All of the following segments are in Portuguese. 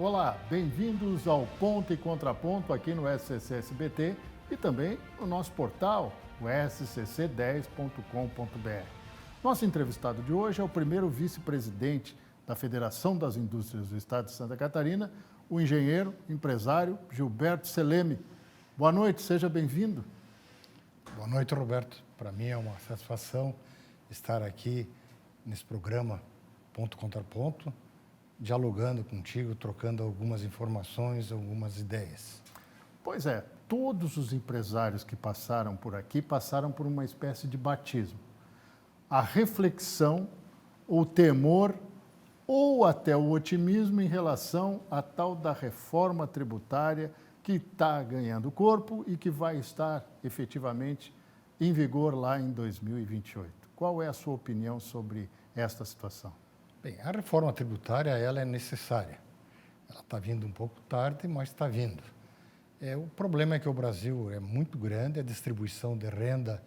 Olá, bem-vindos ao Ponto e Contraponto aqui no SCC SBT e também no nosso portal, o scc10.com.br. Nosso entrevistado de hoje é o primeiro vice-presidente da Federação das Indústrias do Estado de Santa Catarina, o engenheiro, empresário Gilberto Seleme. Boa noite, seja bem-vindo. Boa noite, Roberto. Para mim é uma satisfação estar aqui nesse programa Ponto Contra Ponto, dialogando contigo, trocando algumas informações, algumas ideias. Pois é, todos os empresários que passaram por aqui passaram por uma espécie de batismo. A reflexão, o temor ou até o otimismo em relação à tal da reforma tributária que está ganhando corpo e que vai estar efetivamente em vigor lá em 2028. Qual é a sua opinião sobre esta situação? Bem, a reforma tributária ela é necessária. Ela está vindo um pouco tarde, mas está vindo. O problema é que o Brasil é muito grande, a distribuição de renda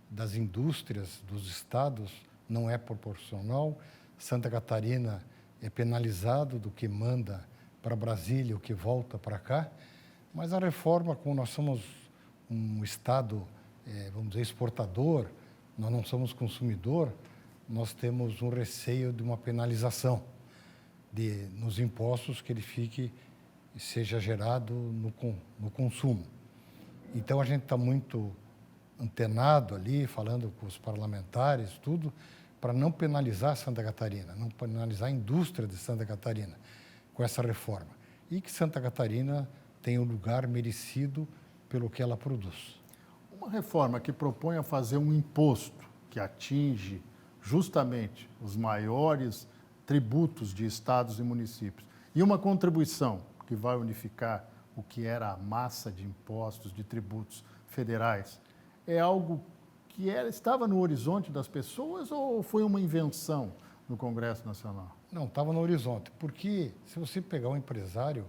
das indústrias, dos estados, não é proporcional. Santa Catarina é penalizado do que manda para Brasília, o que volta para cá. Mas a reforma, como nós somos um estado, vamos dizer, exportador, nós não somos consumidor, nós temos um receio de uma penalização nos impostos que ele seja gerado no consumo. Então, a gente está muito antenado ali, falando com os parlamentares, tudo, para não penalizar Santa Catarina, não penalizar a indústria de Santa Catarina com essa reforma. E que Santa Catarina tenha o lugar merecido pelo que ela produz. Uma reforma que propõe a fazer um imposto que atinge justamente os maiores tributos de estados e municípios e uma contribuição que vai unificar o que era a massa de impostos, de tributos federais, é algo que estava no horizonte das pessoas ou foi uma invenção no Congresso Nacional? Não, estava no horizonte, porque se você pegar um empresário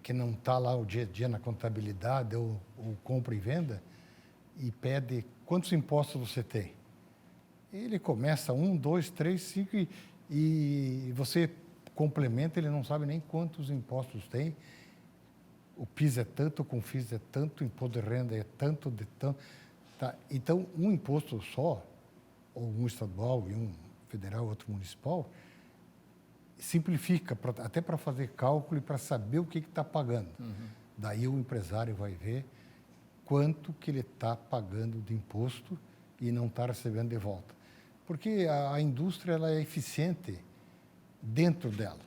que não está lá o dia a dia na contabilidade ou compra e venda e pede quantos impostos você tem, ele começa 1, 2, 3, 5 e você complementa, ele não sabe nem quantos impostos tem. O PIS é tanto, o CONFIS é tanto, o imposto de renda é tanto, de tanto. Tá? Então, um imposto só, ou um estadual e um federal e outro municipal, simplifica, até para fazer cálculo e para saber o que está pagando. Uhum. Daí o empresário vai ver quanto que ele está pagando de imposto e não está recebendo de volta. Porque a indústria ela é eficiente dentro dela,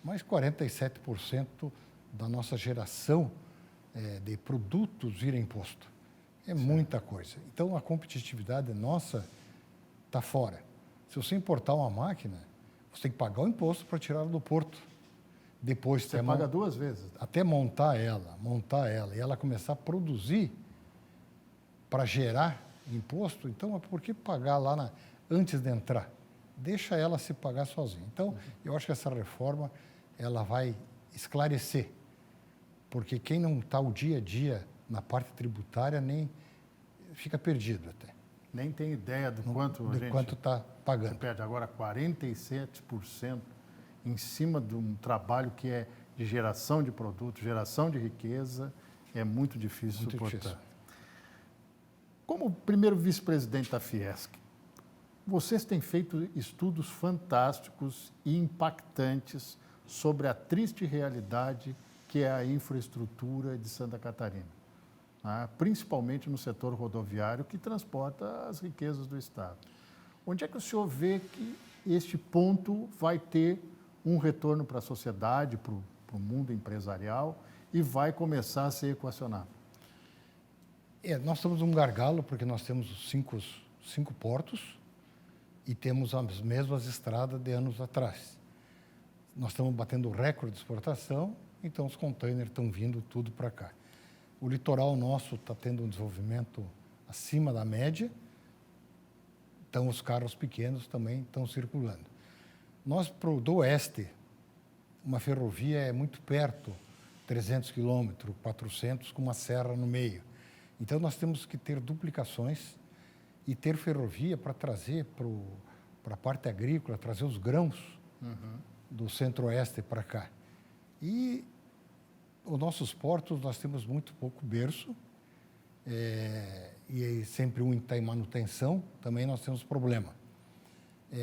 mas 47% da nossa geração de produtos vira imposto. É muita coisa. Então, a competitividade nossa está fora. Se você importar uma máquina, você tem que pagar o imposto para tirá-la do porto. Depois você paga 2 vezes. Até montar ela, e ela começar a produzir para gerar imposto. Então, por que pagar lá antes de entrar? Deixa ela se pagar sozinha. Então, eu acho que essa reforma ela vai esclarecer, porque quem não está o dia a dia na parte tributária nem fica perdido até. Nem tem ideia do quanto está pagando. Você perde agora 47% em cima de um trabalho que é de geração de produtos, geração de riqueza, é muito difícil suportar. Como primeiro vice-presidente da Fiesc, vocês têm feito estudos fantásticos e impactantes sobre a triste realidade que é a infraestrutura de Santa Catarina, né? Principalmente no setor rodoviário que transporta as riquezas do Estado. Onde é que o senhor vê que este ponto vai ter um retorno para a sociedade, para o mundo empresarial e vai começar a ser equacionado? Nós temos um gargalo porque nós temos cinco portos e temos as mesmas estradas de anos atrás. Nós estamos batendo recorde de exportação, então os containers estão vindo tudo para cá. O litoral nosso está tendo um desenvolvimento acima da média, então os carros pequenos também estão circulando. Nós, do oeste, uma ferrovia é muito perto, 300 quilômetros, 400, com uma serra no meio. Então, nós temos que ter duplicações e ter ferrovia para trazer para a parte agrícola, trazer os grãos do centro-oeste para cá. E os nossos portos, nós temos muito pouco berço, e aí sempre um está em manutenção, também nós temos problema.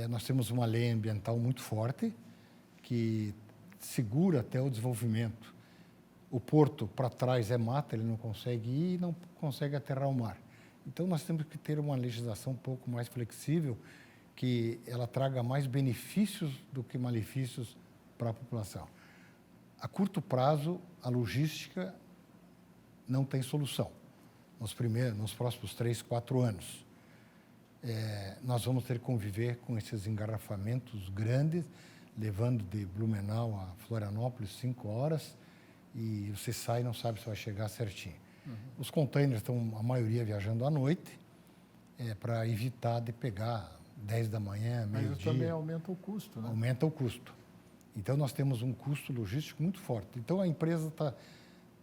Nós temos uma lei ambiental muito forte, que segura até o desenvolvimento. O porto para trás é mata, ele não consegue ir e não consegue aterrar o mar. Então, nós temos que ter uma legislação um pouco mais flexível, que ela traga mais benefícios do que malefícios para a população. A curto prazo, a logística não tem solução. Nos próximos 3, 4 anos, nós vamos ter que conviver com esses engarrafamentos grandes, levando de Blumenau a Florianópolis 5 horas, e você sai e não sabe se vai chegar certinho. Os containers estão, a maioria, viajando à noite, para evitar de pegar 10 da manhã, meio-dia. Mas isso também aumenta o custo, né? Aumenta o custo. Então, nós temos um custo logístico muito forte. Então, a empresa está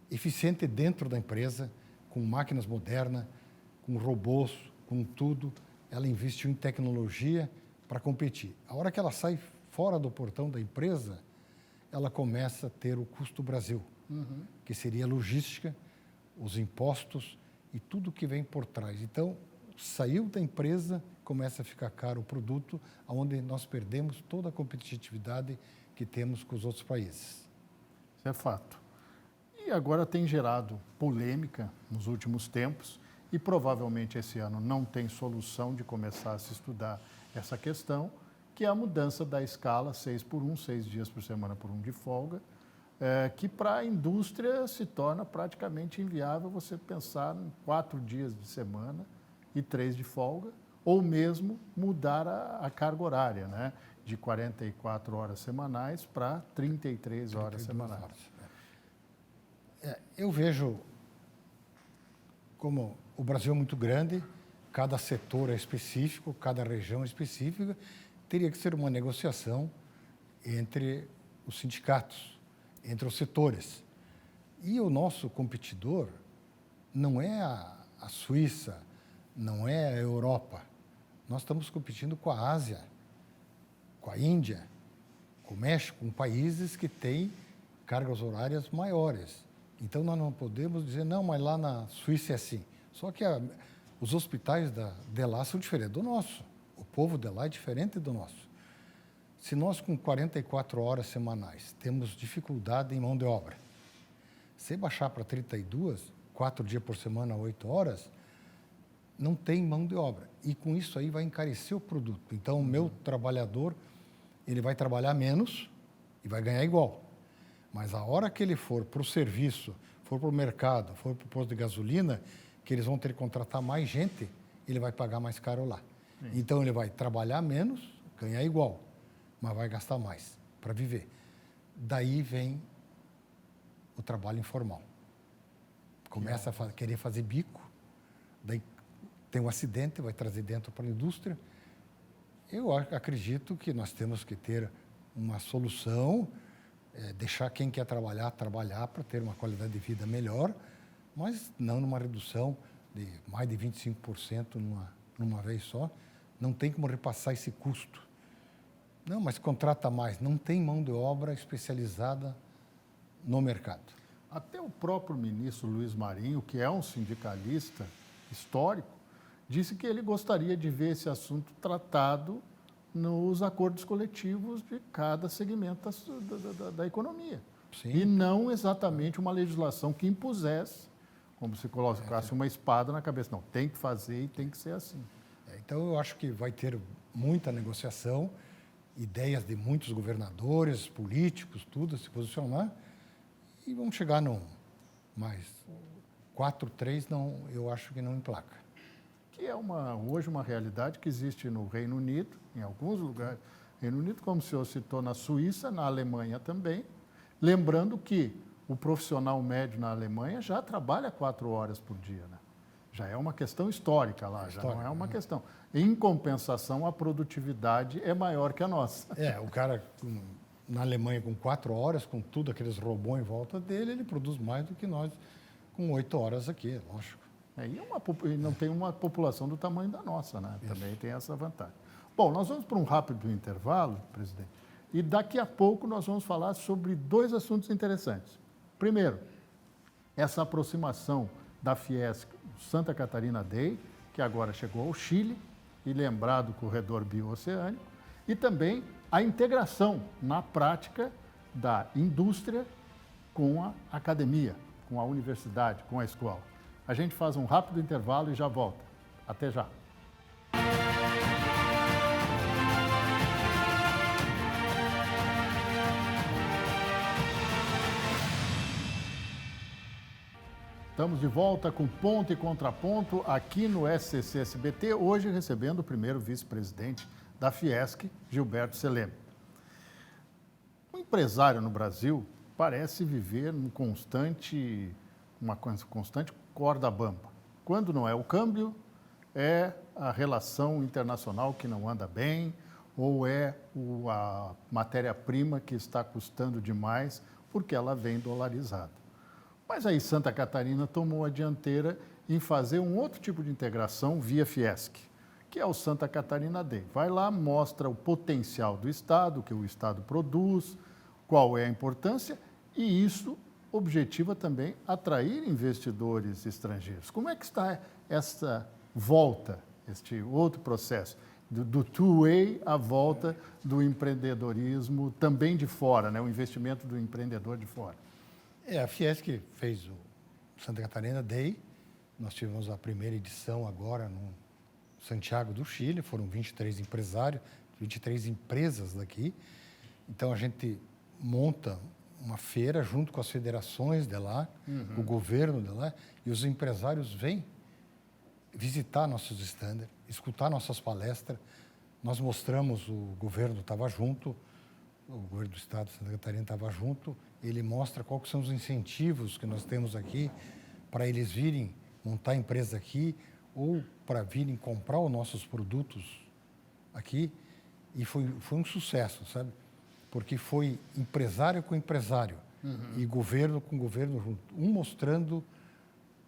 eficiente dentro da empresa, com máquinas modernas, com robôs, com tudo. Ela investiu em tecnologia para competir. A hora que ela sai fora do portão da empresa, ela começa a ter o custo Brasil, que seria a logística, os impostos e tudo que vem por trás. Então, saiu da empresa, começa a ficar caro o produto, onde nós perdemos toda a competitividade que temos com os outros países. Isso é fato. E agora tem gerado polêmica nos últimos tempos, e provavelmente esse ano não tem solução de começar a se estudar essa questão, que é a mudança da escala 6x1, 6 dias por semana por 1 de folga, que para a indústria se torna praticamente inviável você pensar em 4 dias de semana e 3 de folga, ou mesmo mudar a carga horária, né? De 44 horas semanais para 33 horas semanais. Eu vejo como o Brasil é muito grande, cada setor é específico, cada região é específica, teria que ser uma negociação entre os sindicatos, entre os setores. E o nosso competidor não é a Suíça, não é a Europa. Nós estamos competindo com a Ásia, com a Índia, com o México, com países que têm cargas horárias maiores. Então, nós não podemos dizer, não, mas lá na Suíça é assim. Só que os hospitais de lá são diferentes do nosso. O povo de lá é diferente do nosso. Se nós, com 44 horas semanais, temos dificuldade em mão de obra, se baixar para 32, 4 dias por semana, 8 horas, não tem mão de obra. E com isso aí vai encarecer o produto. Então, o meu trabalhador, ele vai trabalhar menos e vai ganhar igual. Mas a hora que ele for para o serviço, for para o mercado, for para o posto de gasolina, que eles vão ter que contratar mais gente, ele vai pagar mais caro lá. Sim. Então, ele vai trabalhar menos, ganhar igual, mas vai gastar mais para viver. Daí vem o trabalho informal. Começa a querer fazer bico, daí tem um acidente, vai trazer dentro para a indústria. Eu acredito que nós temos que ter uma solução, deixar quem quer trabalhar para ter uma qualidade de vida melhor, mas não numa redução de mais de 25% numa vez só. Não tem como repassar esse custo. Não, mas contrata mais. Não tem mão de obra especializada no mercado. Até o próprio ministro Luiz Marinho, que é um sindicalista histórico, disse que ele gostaria de ver esse assunto tratado nos acordos coletivos de cada segmento da economia. Sim. E não exatamente uma legislação que impusesse, como se colocasse uma espada na cabeça. Não, tem que fazer e tem que ser assim. Então, eu acho que vai ter muita negociação, ideias de muitos governadores, políticos, tudo, se posicionar, e vamos chegar num. Mas 4-3, não, eu acho que não emplaca. Que é hoje uma realidade que existe no Reino Unido, em alguns lugares. Reino Unido, como o senhor citou, na Suíça, na Alemanha também. Lembrando que o profissional médio na Alemanha já trabalha 4 horas por dia, né? Já é uma questão histórica lá, já não é uma questão. Em compensação, a produtividade é maior que a nossa. O cara na Alemanha com 4 horas, com tudo aqueles robôs em volta dele, ele produz mais do que nós com 8 horas aqui, lógico. E não tem uma população do tamanho da nossa, né? Também tem essa vantagem. Bom, nós vamos para um rápido intervalo, presidente, E daqui a pouco nós vamos falar sobre 2 assuntos interessantes. Primeiro, essa aproximação da Fiesc Santa Catarina Day, que agora chegou ao Chile, e lembrar do corredor bioceânico, e também a integração na prática da indústria com a academia, com a universidade, com a escola. A gente faz um rápido intervalo e já volta. Até já. Estamos de volta com Ponto e Contraponto aqui no SCC-SBT, hoje recebendo o primeiro vice-presidente da Fiesc, Gilberto Seleme. O empresário no Brasil parece viver uma constante corda bamba. Quando não é o câmbio, é a relação internacional que não anda bem, ou é a matéria-prima que está custando demais porque ela vem dolarizada. Mas aí Santa Catarina tomou a dianteira em fazer um outro tipo de integração via Fiesc, que é o Santa Catarina Day. Vai lá, mostra o potencial do Estado, o que o Estado produz, qual é a importância, e isso objetiva também atrair investidores estrangeiros. Como é que está essa volta, este outro processo, do two-way à volta do empreendedorismo também de fora, né? O investimento do empreendedor de fora? A Fiesc fez o Santa Catarina Day. Nós tivemos a primeira edição agora no Santiago do Chile. Foram 23 empresários, 23 empresas daqui. Então, a gente monta uma feira junto com as federações de lá, o governo de lá, e os empresários vêm visitar nossos stands, escutar nossas palestras. Nós mostramos, o governo estava junto, o governo do estado de Santa Catarina estava junto, ele mostra quais são os incentivos que nós temos aqui para eles virem montar empresa aqui ou para virem comprar os nossos produtos aqui. E foi um sucesso, sabe? Porque foi empresário com empresário e governo com governo junto, um mostrando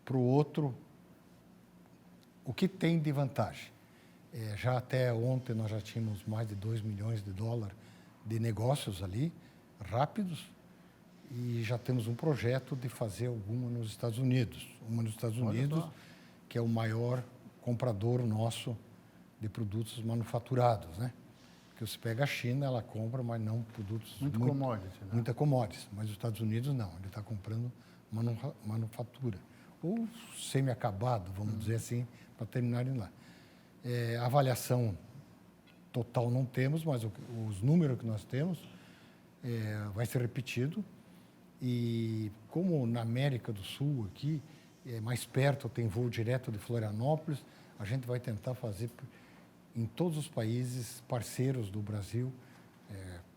para o outro o que tem de vantagem. Já até ontem nós já tínhamos mais de 2 milhões de dólares de negócios ali, rápidos, e já temos um projeto de fazer alguma nos Estados Unidos. Uma nos Estados Unidos, que é o maior comprador nosso de produtos manufaturados, né? Porque você pega a China, ela compra, mas não produtos... Commodity, né? Muita commodities, mas os Estados Unidos não, ele está comprando manufatura. Ou semi-acabado, vamos dizer assim, para terminarem lá. A avaliação total não temos, mas os números que nós temos vai ser repetido. E como na América do Sul, aqui, mais perto, tem voo direto de Florianópolis, a gente vai tentar fazer em todos os países parceiros do Brasil,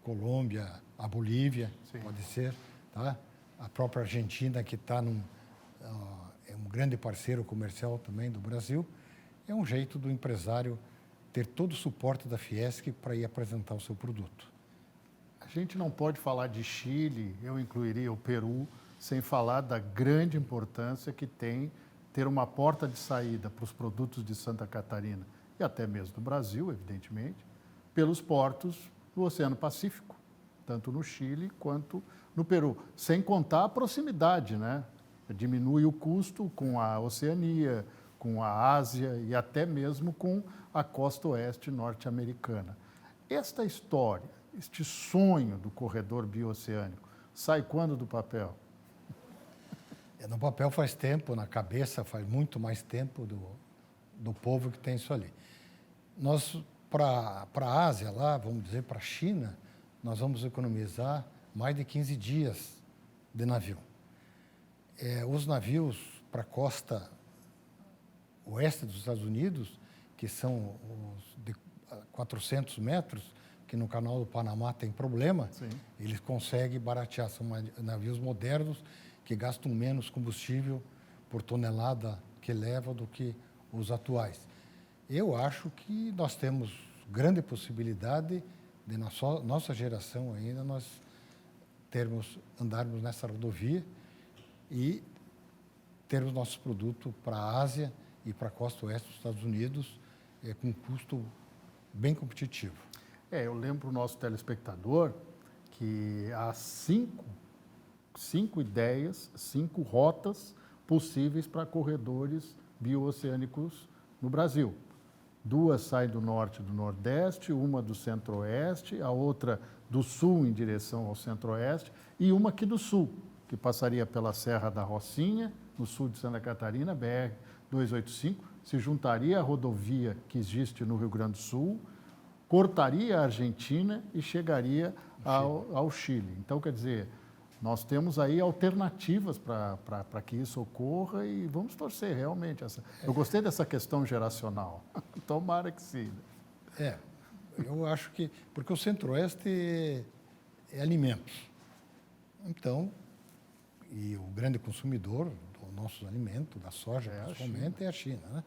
Colômbia, a Bolívia, sim, pode ser, tá? A própria Argentina, que está é um grande parceiro comercial também do Brasil. É um jeito do empresário ter todo o suporte da Fiesc para ir apresentar o seu produto. A gente não pode falar de Chile, eu incluiria o Peru, sem falar da grande importância que tem ter uma porta de saída para os produtos de Santa Catarina e até mesmo do Brasil, evidentemente, pelos portos do Oceano Pacífico, tanto no Chile quanto no Peru. Sem contar a proximidade, né? Diminui o custo com a Oceania, com a Ásia e até mesmo com a costa oeste norte-americana. Esta história, este sonho do corredor bioceânico, sai quando do papel? No papel faz tempo, na cabeça faz muito mais tempo do povo que tem isso ali. Nós, para a Ásia, lá, vamos dizer, para a China, nós vamos economizar mais de 15 dias de navio. Os navios para a costa oeste dos Estados Unidos, que são os de 400 metros, que no canal do Panamá tem problema, sim, eles conseguem baratear. São navios modernos que gastam menos combustível por tonelada que leva do que os atuais. Eu acho que nós temos grande possibilidade de, na nossa geração ainda, nós andarmos nessa rodovia e termos nossos produtos para a Ásia e para a costa oeste dos Estados Unidos com um custo bem competitivo. Eu lembro para o nosso telespectador que há cinco ideias, 5 rotas possíveis para corredores bioceânicos no Brasil. 2 saem do norte e do nordeste, uma do centro-oeste, a outra do sul em direção ao centro-oeste e uma aqui do sul, que passaria pela Serra da Rocinha, no sul de Santa Catarina, BR-285, se juntaria à rodovia que existe no Rio Grande do Sul, cortaria a Argentina e chegaria ao Chile. Então, quer dizer, nós temos aí alternativas para que isso ocorra e vamos torcer realmente. Eu gostei dessa questão geracional. Tomara que sim. Eu acho que... Porque o Centro-Oeste é alimentos. Então, e o grande consumidor dos nossos alimentos, da soja principalmente, é a China, né?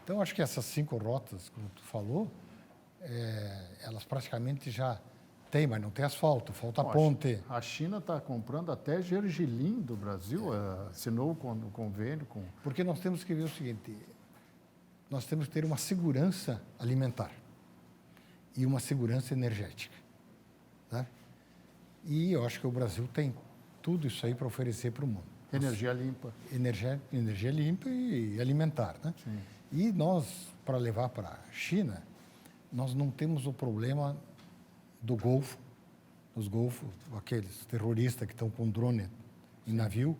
Então, acho que essas 5 rotas, como tu falou, elas praticamente já têm, mas não tem asfalto, falta ponte. A China está comprando até gergelim do Brasil, assinou o convênio com... Porque nós temos que ver o seguinte, nós temos que ter uma segurança alimentar e uma segurança energética, né? E eu acho que o Brasil tem tudo isso aí para oferecer para o mundo. Energia limpa. Energia limpa e alimentar, né? Sim. E nós, para levar para a China, nós não temos o problema do Golfo, os Golfos, aqueles terroristas que estão com drone em navio,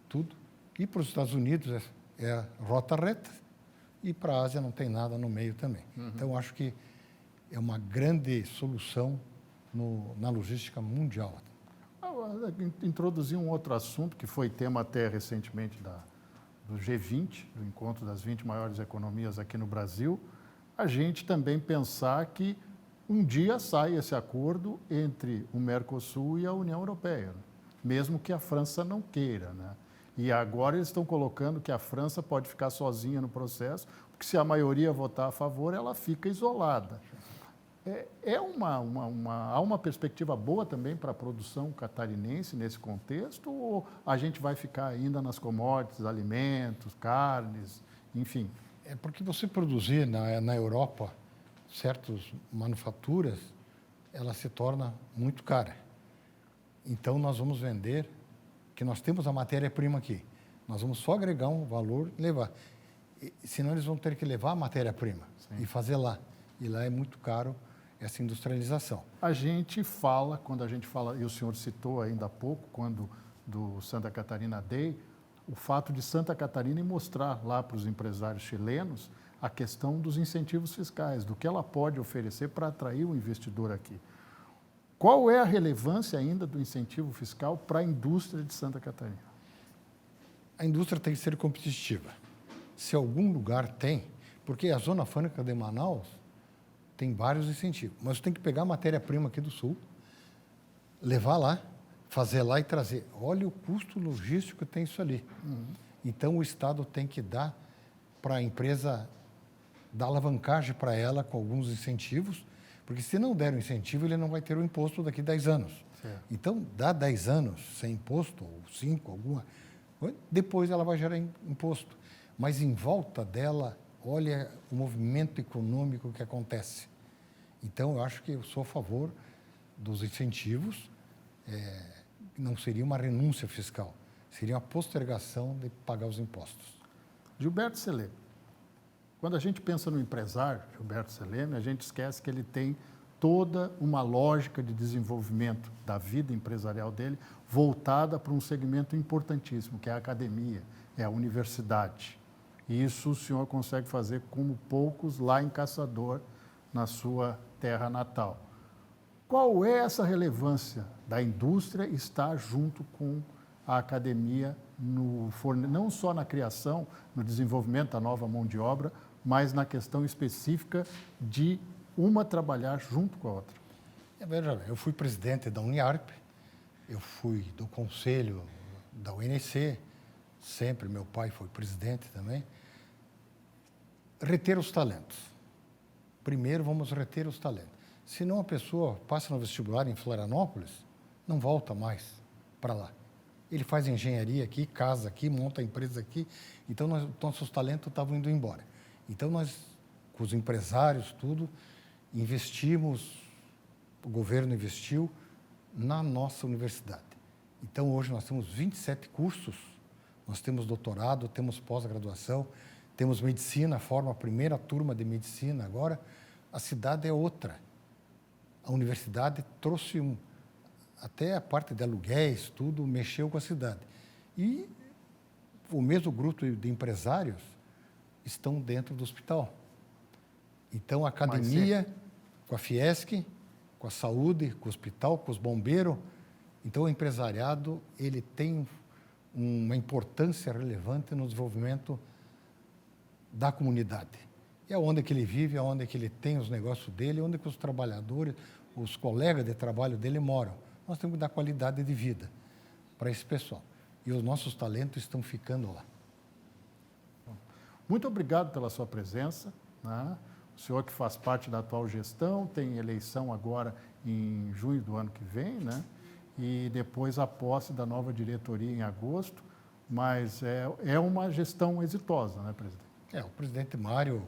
tudo. E para os Estados Unidos é a rota reta e para a Ásia não tem nada no meio também. Então, acho que é uma grande solução na logística mundial. Introduzir um outro assunto que foi tema até recentemente do G20, do encontro das 20 maiores economias aqui no Brasil, a gente também pensar que um dia sai esse acordo entre o Mercosul e a União Europeia, né? Mesmo que a França não queira, né? E agora eles estão colocando que a França pode ficar sozinha no processo, porque se a maioria votar a favor, ela fica isolada. Há uma perspectiva boa também para a produção catarinense nesse contexto, ou a gente vai ficar ainda nas commodities, alimentos, carnes, enfim? É porque você produzir na Europa certas manufaturas, ela se torna muito cara. Então, nós vamos vender, que nós temos a matéria-prima aqui. Nós vamos só agregar um valor e levar. Senão, eles vão ter que levar a matéria-prima e fazer lá. E lá é muito caro essa industrialização. A gente fala, quando a gente fala, e o senhor citou ainda há pouco, quando do Santa Catarina Day, o fato de Santa Catarina mostrar lá para os empresários chilenos a questão dos incentivos fiscais, do que ela pode oferecer para atrair o investidor aqui. Qual é a relevância ainda do incentivo fiscal para a indústria de Santa Catarina? A indústria tem que ser competitiva. Se algum lugar tem, porque a Zona Franca de Manaus tem vários incentivos, mas tem que pegar a matéria-prima aqui do Sul, levar lá, fazer lá e trazer. Olha o custo logístico que tem isso ali. Então, o Estado tem que dar para a empresa, dar alavancagem para ela com alguns incentivos, porque se não der o incentivo, ele não vai ter o imposto daqui a 10 anos. Certo. Então, dá 10 anos sem imposto, ou 5, alguma, depois ela vai gerar imposto. Mas em volta dela, olha o movimento econômico que acontece. Então, eu acho que eu sou a favor dos incentivos. Não seria uma renúncia fiscal, seria uma postergação de pagar os impostos. Gilberto Seleme, quando a gente pensa no empresário, Gilberto Seleme, a gente esquece que ele tem toda uma lógica de desenvolvimento da vida empresarial dele voltada para um segmento importantíssimo, que é a academia, é a universidade. E isso o senhor consegue fazer como poucos lá em Caçador, na sua terra natal. Qual é essa relevância da indústria estar junto com a academia, não só na criação, no desenvolvimento da nova mão de obra, mas na questão específica de uma trabalhar junto com a outra? Veja bem, eu fui presidente da Uniarp, eu fui do conselho da UNC, sempre meu pai foi presidente também. Reter os talentos. Primeiro, vamos reter os talentos. Senão a pessoa passa no vestibular em Florianópolis, não volta mais para lá. Ele faz engenharia aqui, casa aqui, monta empresa aqui, então nossos talentos estavam indo embora. Então nós, com os empresários, tudo, investimos o governo investiu na nossa universidade. Então, hoje nós temos 27 cursos, nós temos doutorado, temos pós-graduação, temos medicina, forma a primeira turma de medicina agora. A cidade é outra. A universidade trouxe até a parte de aluguéis, tudo mexeu com a cidade. E o mesmo grupo de empresários estão dentro do hospital. Então, a academia, com a Fiesc, com a saúde, com o hospital, com os bombeiros. Então, o empresariado ele tem uma importância relevante no desenvolvimento da comunidade. É onde que ele vive, é onde que ele tem os negócios dele, é onde que os trabalhadores, os colegas de trabalho dele moram. Nós temos que dar qualidade de vida para esse pessoal. E os nossos talentos estão ficando lá. Muito obrigado pela sua presença, né? O senhor que faz parte da atual gestão, tem eleição agora em junho do ano que vem, né? E depois a posse da nova diretoria em agosto, mas é uma gestão exitosa, né, presidente? O presidente Mário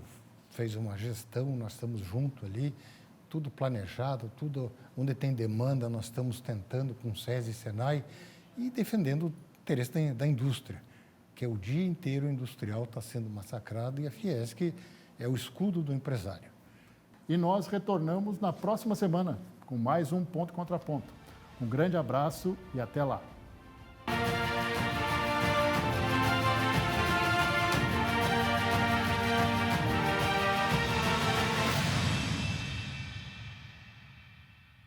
fez uma gestão, nós estamos juntos ali, tudo planejado, tudo onde tem demanda, nós estamos tentando com o SESI e Senai e defendendo o interesse da indústria, que é o dia inteiro o industrial está sendo massacrado e a Fiesc é o escudo do empresário. E nós retornamos na próxima semana com mais um Ponto e Contraponto. Um grande abraço e até lá.